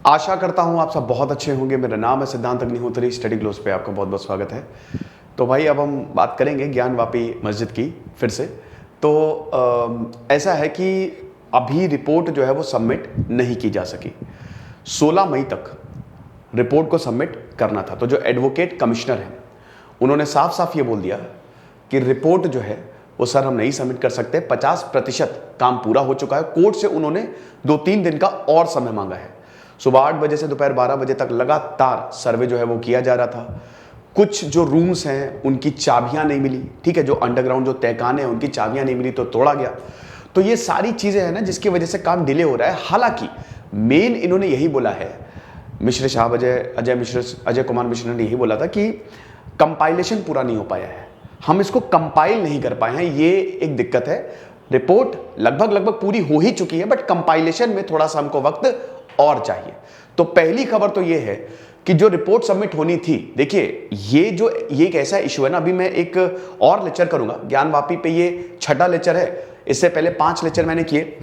आशा करता हूँ आप सब बहुत अच्छे होंगे। मेरा नाम है सिद्धांत अग्निहोत्री। स्टडी ग्लोस पे आपका बहुत बहुत स्वागत है। तो भाई अब हम बात करेंगे ज्ञानवापी मस्जिद की फिर से। तो ऐसा है कि अभी रिपोर्ट जो है वो सबमिट नहीं की जा सकी। 16 मई तक रिपोर्ट को सबमिट करना था। तो जो एडवोकेट कमिश्नर हैं उन्होंने साफ साफ ये बोल दिया कि रिपोर्ट जो है वो सर हम नहीं सबमिट कर सकते। 50% काम पूरा हो चुका है। कोर्ट से उन्होंने 2-3 दिन का और समय मांगा है। सुबह 8 बजे से दोपहर 12 बजे तक लगातार सर्वे जो है वो किया जा रहा था। कुछ जो रूम्स हैं उनकी चाबियां नहीं मिली, ठीक है, जो अंडरग्राउंड जो तहखाने हैं उनकी चाबियां नहीं मिली तो तोड़ा गया। तो ये सारी चीजें हैं ना जिसकी वजह से काम डिले हो रहा है। हालांकि मेन इन्होंने यही बोला है, मिश्र साहब अजय कुमार मिश्र ने यही बोला था कि कंपाइलेशन पूरा नहीं हो पाया है, हम इसको कंपाइल नहीं कर पाए हैं, ये एक दिक्कत है। रिपोर्ट लगभग लगभग पूरी हो ही चुकी है बट कंपाइलेशन में थोड़ा सा हमको वक्त और चाहिए। तो पहली खबर तो ये है कि जो रिपोर्ट सबमिट होनी थी, देखिए ये एक ऐसा इशू है ना, अभी मैं एक और लेक्चर करूंगा ज्ञानवापी पे, ये 6ठा लेक्चर है। इससे पहले 5 लेक्चर मैंने किए,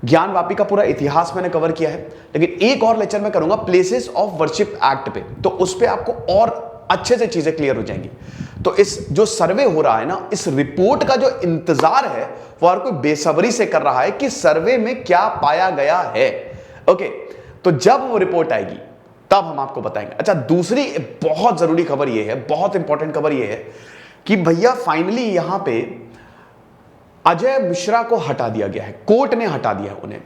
ज्ञानवापी का पूरा इतिहास मैंने कवर किया है। लेकिन एक और लेक्चर मैं करूंगा प्लेसेस ऑफ वर्शिप एक्ट पे, तो उस पर आपको और अच्छे से चीजें क्लियर हो जाएंगी। तो इस जो सर्वे हो रहा है ना, इस रिपोर्ट का जो इंतजार है वो हर कोई बेसब्री से कर रहा है कि सर्वे में क्या पाया गया है। ओके, तो जब वो रिपोर्ट आएगी तब हम आपको बताएंगे। अच्छा, दूसरी बहुत जरूरी खबर ये है, बहुत इंपॉर्टेंट खबर ये है कि भैया फाइनली यहां पे अजय मिश्रा को हटा दिया गया है। कोर्ट ने हटा दिया है उन्हें।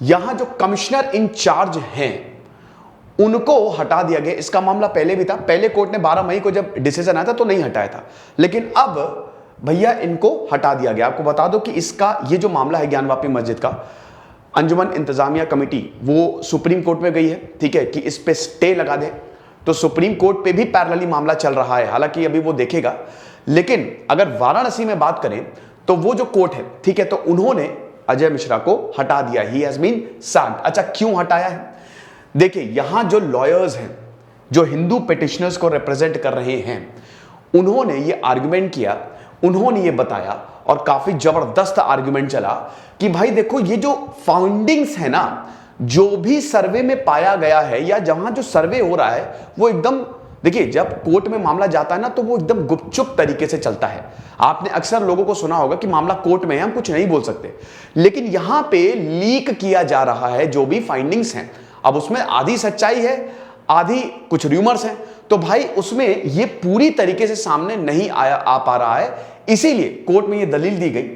यहां जो कमिश्नर इंचार्ज हैं उनको हटा दिया गया। इसका मामला पहले भी था, पहले कोर्ट ने 12 मई को जब डिसीजन आया था तो नहीं हटाया था, लेकिन अब भैया इनको हटा दिया गया। आपको बता दो कि इसका ये जो मामला है ज्ञानवापी मस्जिद का, अंजुमन इंतजामिया कमेटी वो सुप्रीम कोर्ट में गई है, ठीक है, कि इस पे स्टे लगा दे। तो सुप्रीम कोर्ट पे भी पैरेलली मामला चल रहा है, हालांकि अभी वो देखेगा। लेकिन अगर वाराणसी में बात करें तो वो जो कोर्ट है, ठीक है, तो उन्होंने अजय मिश्रा को हटा दिया। He has been sacked. अच्छा, क्यों हटाया है? देखिए, यहां जो लॉयर्स हैं जो हिंदू पिटिशनर्स को रिप्रेजेंट कर रहे हैं, उन्होंने ये आर्गुमेंट किया, उन्होंने ये बताया और काफी जबरदस्त आर्गुमेंट चला कि भाई देखो, ये जो फाउंडिंग्स है ना, जो भी सर्वे में पाया गया है या जहां जो सर्वे हो रहा है वो एकदम, देखिए जब कोर्ट में मामला जाता है ना तो वो एकदम गुपचुप तरीके से चलता है। आपने अक्सर लोगों को सुना होगा कि मामला कोर्ट में है, हम कुछ नहीं बोल सकते, लेकिन यहां पे लीक किया जा रहा है जो भी फाइंडिंग्स हैं। अब उसमें आधी सच्चाई है, आधी कुछ र्यूमर्स हैं, तो भाई उसमें ये पूरी तरीके से सामने नहीं आ पा रहा है, इसीलिए कोर्ट में ये दलील दी गई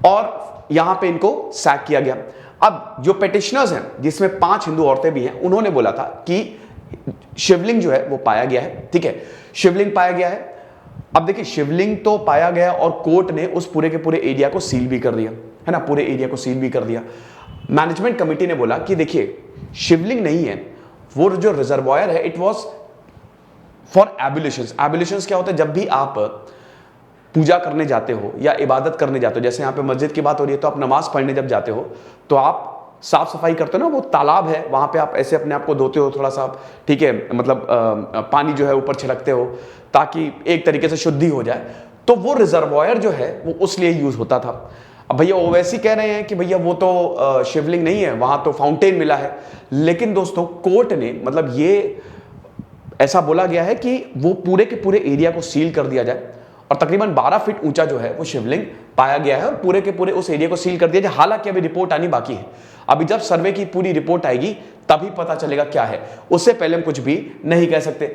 और यहां पे इनको सैक किया गया। अब जो पिटिशनर्स हैं जिसमें 5 हिंदू औरतें भी हैं, उन्होंने बोला था कि शिवलिंग जो है वो पाया गया है, ठीक है, शिवलिंग पाया गया है। अब देखिए, शिवलिंग तो पाया गया और कोर्ट ने उस पूरे के पूरे एरिया को सील भी कर दिया है ना, पूरे एरिया को सील भी कर दिया। मैनेजमेंट कमेटी ने बोला कि देखिए शिवलिंग नहीं है, वो जो रिजर्वायर है इट वाज फॉर एबुलेशंस। एबुलेशंस क्या होता है? जब भी आप पूजा करने जाते हो या इबादत करने जाते हो, जैसे यहाँ पे मस्जिद की बात हो रही है, तो आप नमाज पढ़ने जब जाते हो तो आप साफ सफाई करते हो ना, वो तालाब है वहां पे आप ऐसे अपने आप को धोते हो थोड़ा सा, ठीक है, मतलब पानी जो है ऊपर छिड़कते हो ताकि एक तरीके से शुद्धि हो जाए। तो वो रिजर्वायर जो है वो उस लिए यूज होता था। अब भैया ओवैसी कह रहे हैं कि भैया वो तो शिवलिंग नहीं है, वहां तो फाउंटेन मिला है। लेकिन दोस्तों कोर्ट ने, मतलब ये ऐसा बोला गया है कि वो पूरे के पूरे एरिया को सील कर दिया जाए और तकरीबन 12 फीट ऊंचा जो है वो शिवलिंग पाया गया है और पूरे के पूरे उस एरिया को सील कर दिया जाए। हालांकि अभी रिपोर्ट आनी बाकी है, अभी जब सर्वे की पूरी रिपोर्ट आएगी तभी पता चलेगा क्या है, उससे पहले हम कुछ भी नहीं कह सकते।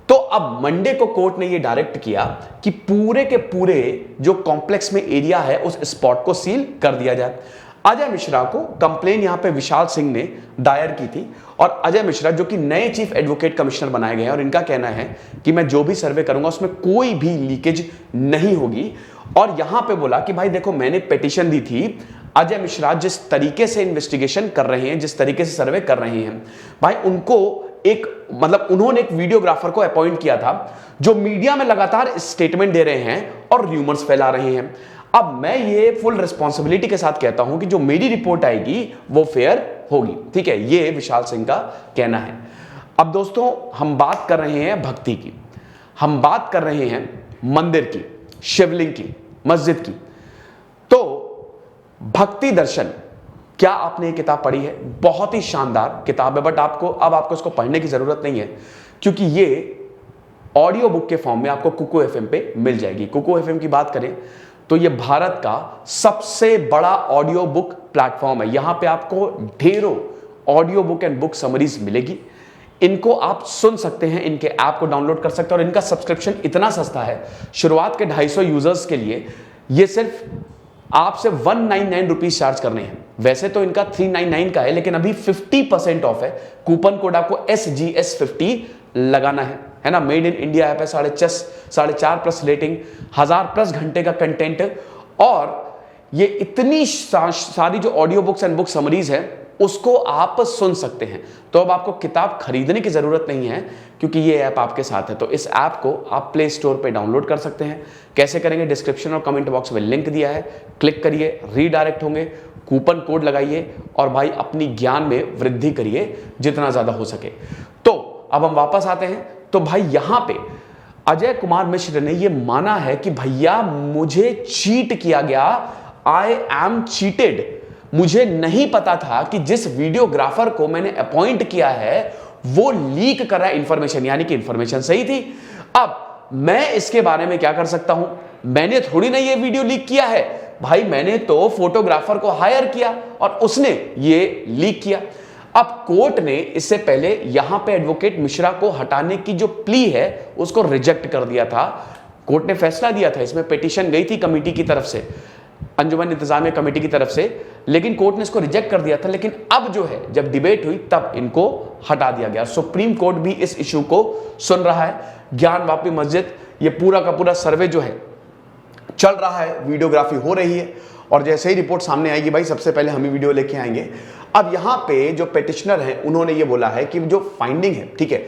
तो अब मंडे को कोर्ट ने ये डायरेक्ट किया कि पूरे के पूरे जो कॉम्प्लेक्स में एरिया है उस स्पॉट को सील कर दिया जाए। अजय मिश्रा को कंप्लेन यहां पे विशाल सिंह ने दायर की थी और अजय मिश्रा जो कि नए चीफ एडवोकेट कमिश्नर बनाए गए हैं और इनका कहना है कि मैं जो भी सर्वे करूंगा उसमें कोई भी लीकेज नहीं होगी। और यहां पे बोला कि भाई देखो, मैंने पिटीशन दी थी, अजय मिश्रा जिस तरीके से इन्वेस्टिगेशन कर रहे हैं, जिस तरीके से सर्वे कर रहे हैं, भाई उनको एक, मतलब उन्होंने एक वीडियोग्राफर को अपॉइंट किया था जो मीडिया में लगातार स्टेटमेंट दे रहे हैं और र्यूमर्स फैला रहे हैं। अब मैं ये फुल रिस्पॉन्सिबिलिटी के साथ कहता हूं कि जो मेरी रिपोर्ट आएगी वो फेयर होगी, ठीक है, ये विशाल सिंह का कहना है। अब दोस्तों हम बात कर रहे हैं भक्ति की, हम बात कर रहे हैं मंदिर की, शिवलिंग की, मस्जिद की। तो भक्ति दर्शन क्या आपने ये किताब पढ़ी है? बहुत ही शानदार किताब है, बट आपको इसको पढ़ने की जरूरत नहीं है, क्योंकि ये ऑडियो बुक के फॉर्म में आपको कुकू एफएम पे मिल जाएगी। कुकू एफएम की बात करें तो ये भारत का सबसे बड़ा ऑडियो बुक प्लेटफॉर्म है। यहां पे आपको ढेरों audio book and book summaries मिलेगी। इनको आप सुन सकते हैं, इनके ऐप को डाउनलोड कर सकते हैं, और इनका सब्सक्रिप्शन इतना सस्ता है, शुरुआत के 250 यूजर्स के लिए ये सिर्फ आपसे 199 रुपीज चार्ज करने हैं। वैसे तो इनका 399 का है, लेकिन अभी 50% ऑफ है। कूपन कोड आपको SGS50 लगाना है ना। मेड इन इंडिया ऐप है, 4.5+ रेटिंग, 1000+ घंटे का कंटेंट, और ये इतनी सारी जो audio books and book summaries है उसको आप सुन सकते हैं। तो अब आपको किताब खरीदने की जरूरत नहीं है, क्योंकि ये ऐप आपके साथ है। तो इस ऐप को आप प्ले स्टोर पे डाउनलोड कर सकते हैं। कैसे करेंगे? डिस्क्रिप्शन और कमेंट बॉक्स में लिंक दिया है, क्लिक करिए, रीडायरेक्ट होंगे, कूपन कोड लगाइए, और भाई अपनी ज्ञान में वृद्धि करिए जितना ज्यादा हो सके। तो अब हम वापस आते हैं। तो भाई यहां पे अजय कुमार मिश्र ने यह माना है कि भैया मुझे चीट किया गया, आई एम चीटेड। मुझे नहीं पता था कि जिस वीडियोग्राफर को मैंने अपॉइंट किया है वो लीक कर रहा है इंफॉर्मेशन, यानी कि इंफॉर्मेशन सही थी। अब मैं इसके बारे में क्या कर सकता हूं? मैंने थोड़ी ना ये वीडियो लीक किया है भाई, मैंने तो फोटोग्राफर को हायर किया और उसने ये लीक किया। अब कोर्ट ने इससे पहले यहां पे एडवोकेट मिश्रा को हटाने की जो प्ली है उसको रिजेक्ट कर दिया था। कोर्ट ने फैसला दिया था, इसमें पिटीशन गई थी कमेटी की तरफ से, अंजुमन इंतजामिया कमेटी की तरफ से, लेकिन कोर्ट ने इसको रिजेक्ट कर दिया था। लेकिन अब जो है, जब डिबेट हुई तब इनको हटा दिया गया। सुप्रीम कोर्ट भी इस इशू को सुन रहा है। ज्ञानवापी मस्जिद, ये पूरा का पूरा सर्वे जो है चल रहा है, वीडियोग्राफी हो रही है, और जैसे ही रिपोर्ट सामने आएगी भाई सबसे पहले हम ही वीडियो लेके आएंगे। अब यहां पे जो पेटिशनर है उन्होंने ये बोला है कि जो फाइंडिंग है, ठीक है,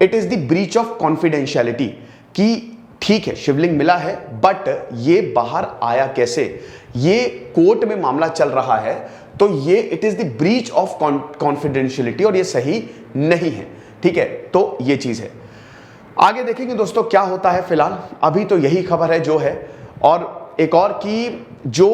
it is the breach of confidentiality, कि ठीक है शिवलिंग मिला है, बट ये बाहर आया कैसे? ये कोर्ट में मामला चल रहा है, तो ये it is the breach of confidentiality, और ये सही नहीं है। ठीक है, तो ये चीज है। आगे देखेंगे दोस्तों क्या होता है। फिलहाल अभी तो यही खबर है जो है, और एक और कि जो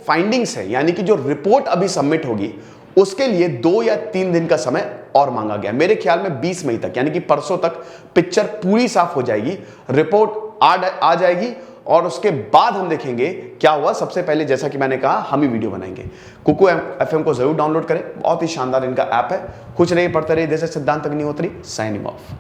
फाइंडिंग्स है, यानी कि जो रिपोर्ट अभी सबमिट होगी, उसके लिए 2 या 3 दिन का समय और मांगा गया। मेरे ख्याल में 20 मई तक, यानी कि परसों तक पिक्चर पूरी साफ हो जाएगी, रिपोर्ट आ जाएगी, और उसके बाद हम देखेंगे क्या हुआ। सबसे पहले जैसा कि मैंने कहा, हम ही वीडियो बनाएंगे। कुकू एफएम को जरूर डाउनलोड करें, बहुत ही शानदार इनका ऐप है। कुछ नहीं, पढ़ते रहिए। जैसे सिद्धांत अग्निहोत्री, साइनिंग ऑफ।